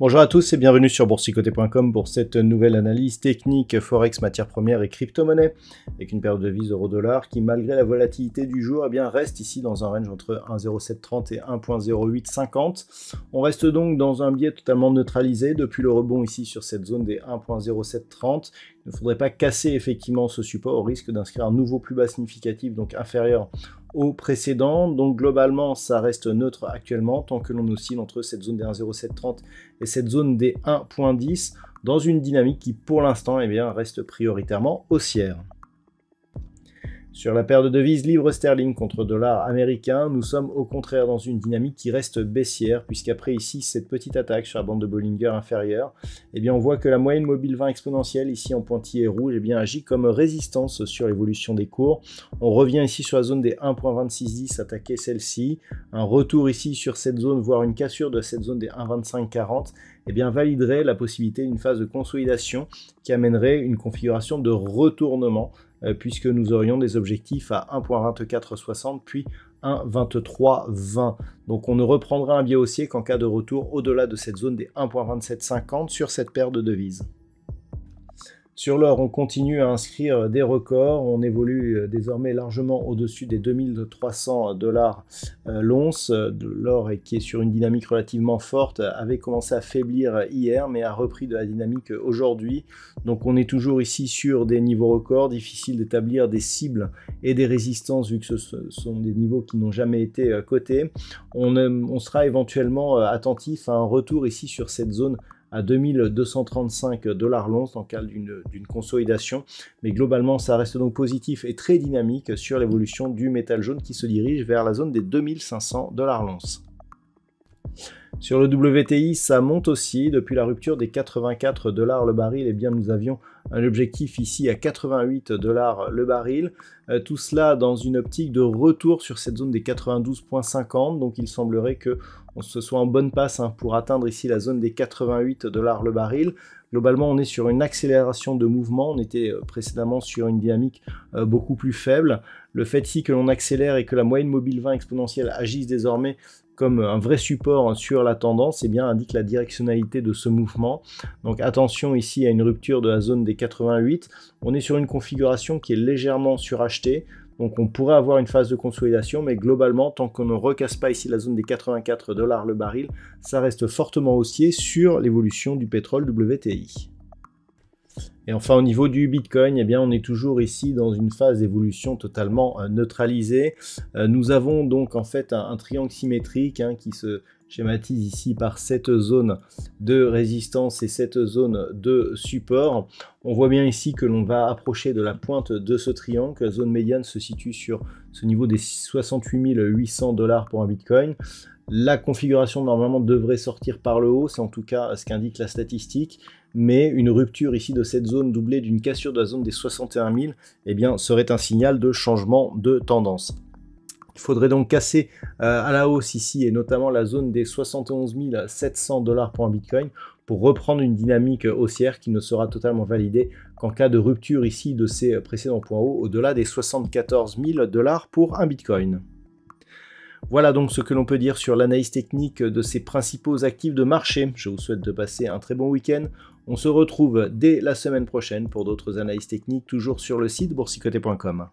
Bonjour à tous et bienvenue sur boursicoté.com pour cette nouvelle analyse technique Forex, matières premières et crypto-monnaies avec une paire de devises euro-dollar qui, malgré la volatilité du jour, reste ici dans un range entre 1,0730 et 1,0850. On reste donc dans un biais totalement neutralisé depuis le rebond ici sur cette zone des 1,0730. Il ne faudrait pas casser effectivement ce support au risque d'inscrire un nouveau plus bas significatif, donc inférieur au précédent. Donc globalement ça reste neutre actuellement tant que l'on oscille entre cette zone des 1,0730 et cette zone des 1,10 dans une dynamique qui pour l'instant reste prioritairement haussière. Sur la paire de devises livre sterling contre dollar américain, nous sommes au contraire dans une dynamique qui reste baissière, puisqu'après ici cette petite attaque sur la bande de Bollinger inférieure, on voit que la moyenne mobile 20 exponentielle ici en pointillé rouge agit comme résistance sur l'évolution des cours. On revient ici sur la zone des 1.2610, attaquer celle-ci, un retour ici sur cette zone, voire une cassure de cette zone des 1.2540, validerait la possibilité d'une phase de consolidation qui amènerait une configuration de retournement puisque nous aurions des objectifs à 1.2460 puis 1.2320. Donc on ne reprendra un biais haussier qu'en cas de retour au-delà de cette zone des 1.2750 sur cette paire de devises. Sur l'or, on continue à inscrire des records. On évolue désormais largement au-dessus des 2300 dollars l'once. L'or qui est sur une dynamique relativement forte avait commencé à faiblir hier, mais a repris de la dynamique aujourd'hui. Donc on est toujours ici sur des niveaux records. Difficile d'établir des cibles et des résistances vu que ce sont des niveaux qui n'ont jamais été cotés. On sera éventuellement attentif à un retour ici sur cette zone à 2235 dollars l'once dans le cadre d'une consolidation. Mais globalement, ça reste donc positif et très dynamique sur l'évolution du métal jaune qui se dirige vers la zone des 2500 dollars l'once. Sur le WTI, ça monte aussi depuis la rupture des 84 dollars le baril. Nous avions un objectif ici à 88 dollars le baril. Tout cela dans une optique de retour sur cette zone des 92,50. Donc il semblerait que on se soit en bonne passe pour atteindre ici la zone des 88 dollars le baril. Globalement, on est sur une accélération de mouvement. On était précédemment sur une dynamique beaucoup plus faible. Le fait ici que l'on accélère et que la moyenne mobile 20 exponentielle agisse désormais comme un vrai support sur la tendance, indique la directionnalité de ce mouvement. Donc attention ici à une rupture de la zone des 88. On est sur une configuration qui est légèrement surachetée. Donc on pourrait avoir une phase de consolidation, mais globalement, tant qu'on ne recasse pas ici la zone des 84 dollars le baril, ça reste fortement haussier sur l'évolution du pétrole WTI. Et enfin au niveau du Bitcoin, on est toujours ici dans une phase d'évolution totalement neutralisée. Nous avons donc en fait un triangle symétrique qui se schématise ici par cette zone de résistance et cette zone de support. On voit bien ici que l'on va approcher de la pointe de ce triangle. La zone médiane se situe sur ce niveau des 68 800 dollars pour un Bitcoin. La configuration normalement devrait sortir par le haut, c'est en tout cas ce qu'indique la statistique, mais une rupture ici de cette zone doublée d'une cassure de la zone des 61 000 serait un signal de changement de tendance. Il faudrait donc casser à la hausse ici et notamment la zone des 71 700 dollars pour un Bitcoin pour reprendre une dynamique haussière qui ne sera totalement validée qu'en cas de rupture ici de ces précédents points hauts au-delà des 74 000 dollars pour un Bitcoin. Voilà donc ce que l'on peut dire sur l'analyse technique de ces principaux actifs de marché. Je vous souhaite de passer un très bon week-end. On se retrouve dès la semaine prochaine pour d'autres analyses techniques, toujours sur le site boursicoté.com.